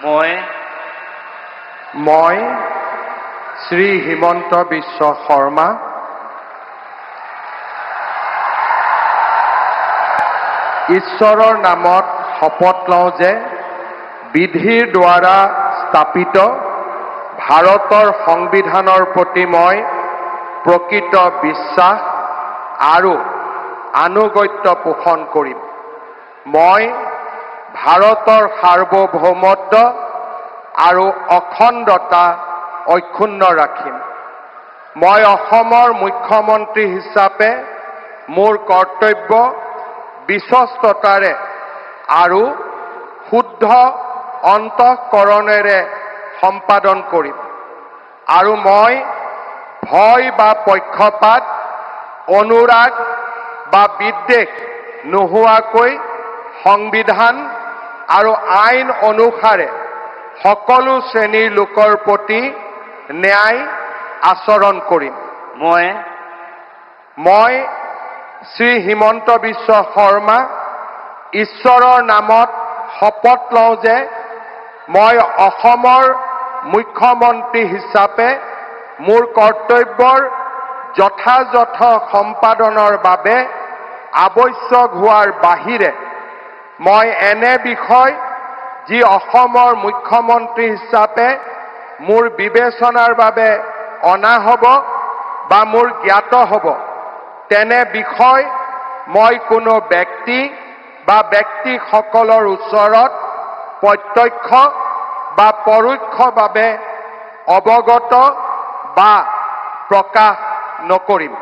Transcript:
মই শ্ৰী হিমন্ত বিশ্ব শৰ্মা ঈশ্বৰৰ নামত শপত লওঁ যে বিধিৰ দ্বাৰা স্থাপিত ভাৰতৰ সংবিধানৰ প্ৰতি মই প্ৰকৃত বিশ্বাস আৰু আনুগত্য পোষণ কৰিম। মই ভাৰতৰ সাৰ্বভৌমত্ব আৰু অখণ্ডতা অক্ষুণ্ণ ৰাখিম। মই অসমৰ মুখ্যমন্ত্ৰী হিচাপে মোৰ কৰ্তব্য বিশ্বস্ততাৰে আৰু শুদ্ধ অন্তঃকৰণেৰে সম্পাদন কৰিম আৰু মই ভয় বা পক্ষপাত, অনুৰাগ বা বিদ্বেষ নোহোৱাকৈ সংবিধান আৰু আইন অনুসাৰে সকলো শ্ৰেণীৰ লোকৰ প্ৰতি ন্যায় আচৰণ কৰিম। মই শ্ৰী হিমন্ত বিশ্ব শৰ্মা ঈশ্বৰৰ নামত শপত লওঁ যে মই অসমৰ মুখ্যমন্ত্ৰী হিচাপে মোৰ কৰ্তব্যৰ যথাযথ সম্পাদনৰ বাবে আৱশ্যক হোৱাৰ বাহিৰে মই এনে বিষয় যি অসমৰ মুখ্যমন্ত্ৰী হিচাপে মোৰ বিবেচনাৰ বাবে অনা হ'ব বা মোৰ জ্ঞাত হ'ব তেনে বিষয় মই কোনো ব্যক্তি বা ব্যক্তিসকলৰ ওচৰত প্ৰত্যক্ষ বা পৰোক্ষভাৱে অৱগত বা প্ৰকাশ নকৰিম।